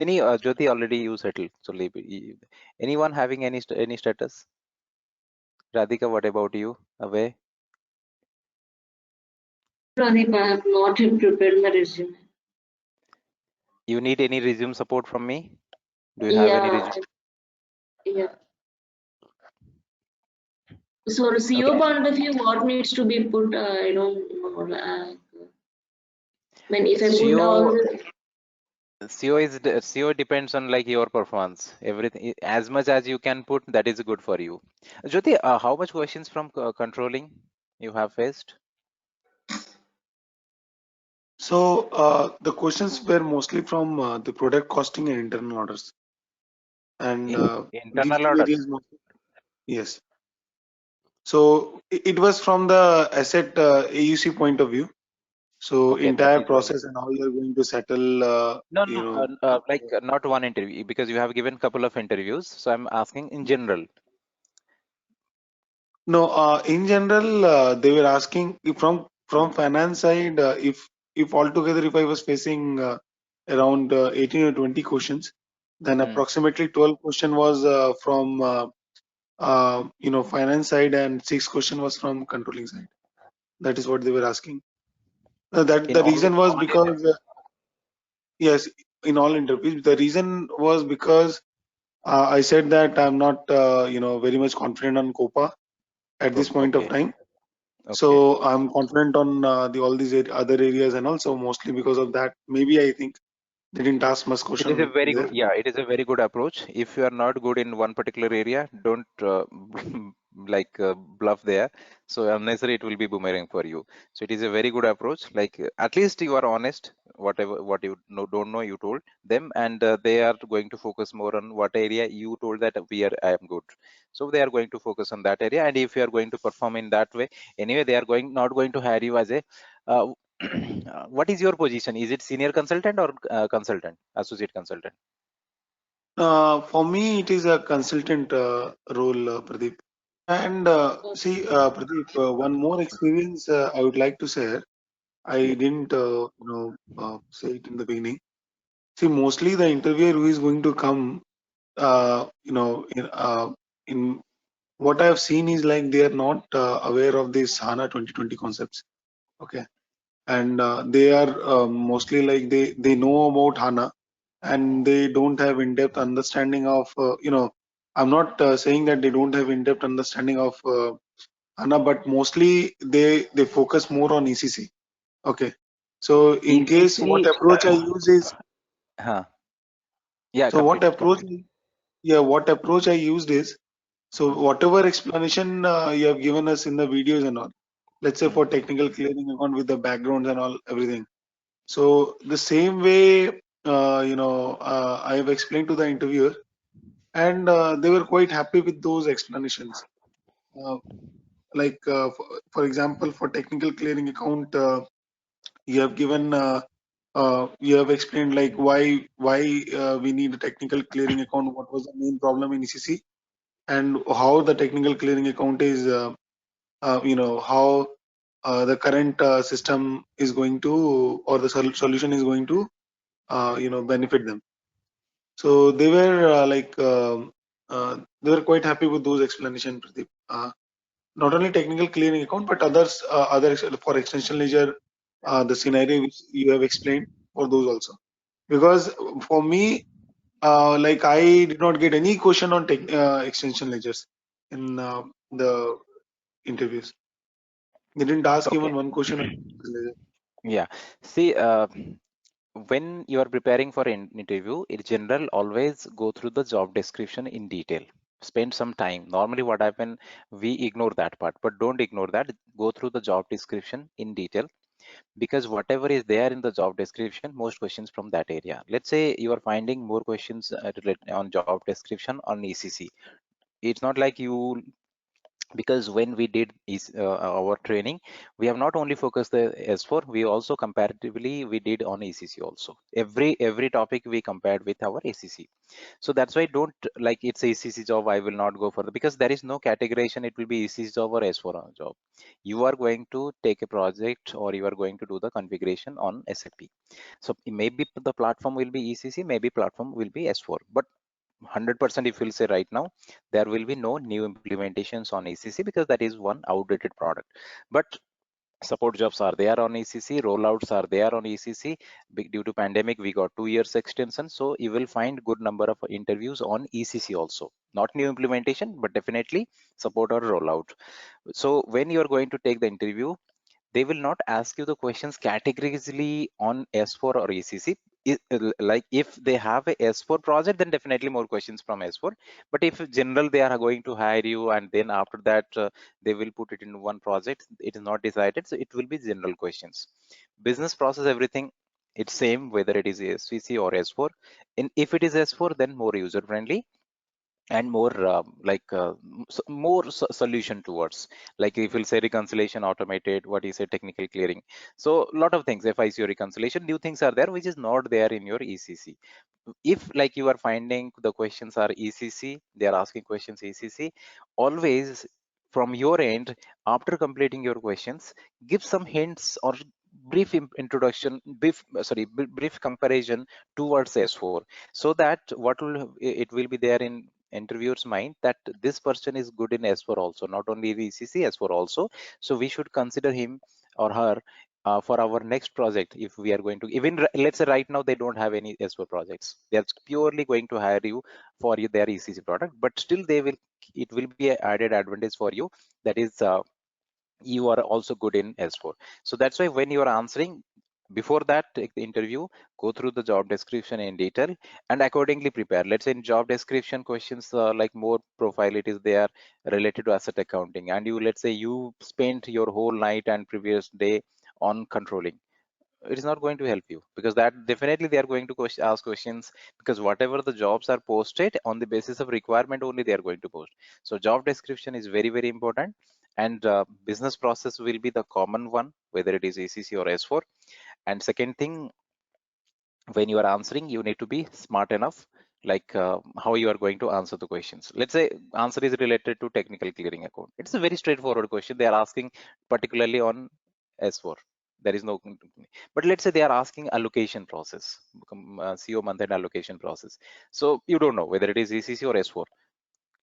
Any Jyoti already you settled, so leave it. Anyone having any status? Radhika, what about you? Away? Pradeep, I have not yet prepared my resume. You need any resume support from me? Do you have any Yeah, resume? yeah. So the Okay. CEO point of view, what needs to be put? I don't know. I mean, if I put all CO the CO depends on like your performance. Everything as much as you can put, that is good for you. Jyoti, how much questions from controlling you have faced? So the questions were mostly from the product costing and internal orders, and these Internal two orders. areas. Yes. So it was from the asset AUC point of view. So Okay, that entire is very process and how you're going to settle, no, you no, know. like not one interview because you have given couple of interviews. So I'm asking in general. No, in general, they were asking if from finance side, if altogether if I was facing around 18 or 20 questions, then Hmm. approximately 12 question was from finance side and 6 question was from controlling side. That is what they were asking. That In the all reason was all because yes, in all interviews, the reason was because I said that I'm not very much confident on COPA at this point of okay, time. okay. So I'm confident on the all these other areas, and also mostly because of that, maybe I think they didn't ask much It is a question very good, there. yeah, it is a very good approach. If you are not good in one particular area, don't like bluff there. So unnecessary, it will be boomerang for you. So it is a very good approach. Like at least you are honest. Whatever what you know, don't know, you told them, and they are going to focus more on what area you told that I am good. So they are going to focus on that area, and if you are going to perform in that way, anyway, they are not going to hire you as a uh, what is your position? Is it senior consultant or consultant, associate consultant? For me, it is a consultant role, Pradeep. And see, Pradeep, one more experience I would like to share. I didn't, say it in the beginning. See, mostly the interviewer who is going to come, in what I have seen is like they are not aware of this HANA 2020 concepts. Okay, and they are mostly like they know about HANA and they don't have in-depth understanding of I'm not saying that they don't have in-depth understanding of HANA, but mostly they focus more on ECC. Okay, so in case what ECC, approach I use is huh? Yeah, so what complete, approach complete. what approach I used is so whatever explanation you have given us in the videos and all, let's say Hmm. for technical clearing account with the backgrounds and all everything. So the same way, I have explained to the interviewer, and they were quite happy with those explanations. Uh, for example, for technical clearing account, you have given, you have explained like why we need a technical clearing account, what was the main problem in ECC, and how the technical clearing account is, how the current system is going to, or the solution is going to, benefit them. So they were they were quite happy with those explanations, Pradeep. Not only technical clearing account, but others, for extension ledger, the scenario which you have explained for those also. Because for me, like I did not get any question on extension ledgers in the interviews. They didn't ask Okay. even one question on extension ledger. Yeah. See, when you are preparing for an interview, in general, always go through the job description in detail. Spend some time. Normally, what happen, we ignore that part, but don't ignore that. Go through the job description in detail because whatever is there in the job description, most questions from that area. Let's say you are finding more questions related on job description on ECC. It's not like you because when we did our training, we have not only focused the S4, we also comparatively we did on ECC also. Every topic we compared with our ACC. So that's why don't like it's a ECC job, I will not go for the, because there is no categorization, it will be ECC job or S4 job. You are going to take a project or you are going to do the configuration on SAP. So maybe the platform will be ECC, maybe platform will be S4, but 100% if we'll say right now, there will be no new implementations on ECC because that is one outdated product. But support jobs are there on ECC, rollouts are there on ECC. Due to pandemic, we got 2 years extension. So you will find good number of interviews on ECC also. Not new implementation, but definitely support or rollout. So when you are going to take the interview, they will not ask you the questions categorically on S4 or ECC. Like if they have a S4 project, then definitely more questions from S4. But if general they are going to hire you, and then after that they will put it in one project, it is not decided, so it will be general questions. Business process, everything it's same whether it is SVC or S4. And if it is S4, then more user friendly and more solution towards, like if we'll say reconciliation automated, what is a technical clearing, so a lot of things, FICO reconciliation, new things are there which is not there in your ECC. If like you are finding the questions are ECC, they are asking questions ECC, always from your end, after completing your questions, give some hints or brief introduction, brief comparison towards S4, so that what will it will be there in interviewer's mind that this person is good in S4 also, not only ECC, S4 also. So we should consider him or her for our next project. If we are going to, even let's say right now they don't have any S4 projects, they are purely going to hire you for their ECC product, but still they will, it will be an added advantage for you, that is you are also good in S4. So that's why when you are answering, before that, take the interview, go through the job description in detail and accordingly prepare. Let's say in job description questions, like more profile, it is there related to asset accounting, and you, let's say you spent your whole night and previous day on controlling, it is not going to help you, because that definitely they are going to ask questions, because whatever the jobs are posted on the basis of requirement only they are going to post. So job description is very, very important, and business process will be the common one, whether it is ECC or S4. And second thing, when you are answering, you need to be smart enough, like how you are going to answer the questions. Let's say answer is related to technical clearing account, it's a very straightforward question they are asking, particularly on S4, there is no, but let's say they are asking allocation process, CO month end allocation process, so you don't know whether it is ECC or S4,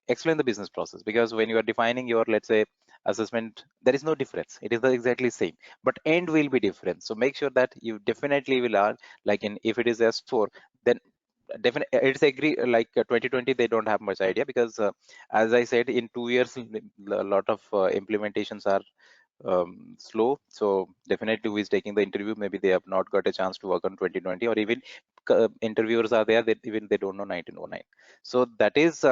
explain the business process, because when you are defining your, let's say, assessment, there is no difference, it is the exactly same, but end will be different. So make sure that you definitely will are like in, if it is S4, then definitely it's agree, like 2020 they don't have much idea, because as I said, in 2 years a lot of implementations are slow. So definitely who is taking the interview, maybe they have not got a chance to work on 2020, or even interviewers are there that even they don't know 1909. So that is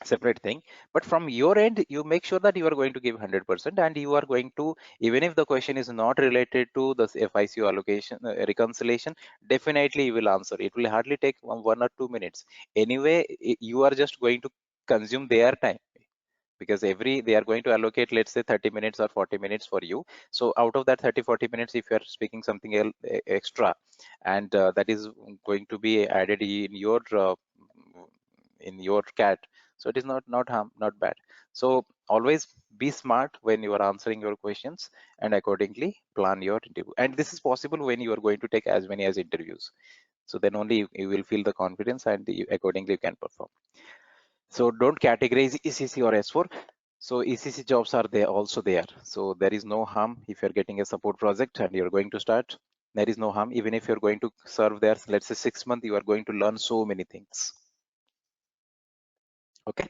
separate thing. But from your end, you make sure that you are going to give 100%, and you are going to, even if the question is not related to the FICO allocation reconciliation, definitely you will answer. It will hardly take 1 or 2 minutes anyway. You are just going to consume their time, because they are going to allocate, let's say 30 minutes or 40 minutes for you. So out of that 30-40 minutes, if you are speaking something else extra, and that is going to be added in your cat, so it is not harm, not bad. So always be smart when you are answering your questions, and accordingly plan your interview. And this is possible when you are going to take as many as interviews, so then only you will feel the confidence, and accordingly you can perform. So don't categorize ECC or S4. So ECC jobs are there also there. So there is no harm if you're getting a support project and you're going to start. There is no harm even if you're going to serve there, let's say 6 months, you are going to learn so many things. Okay.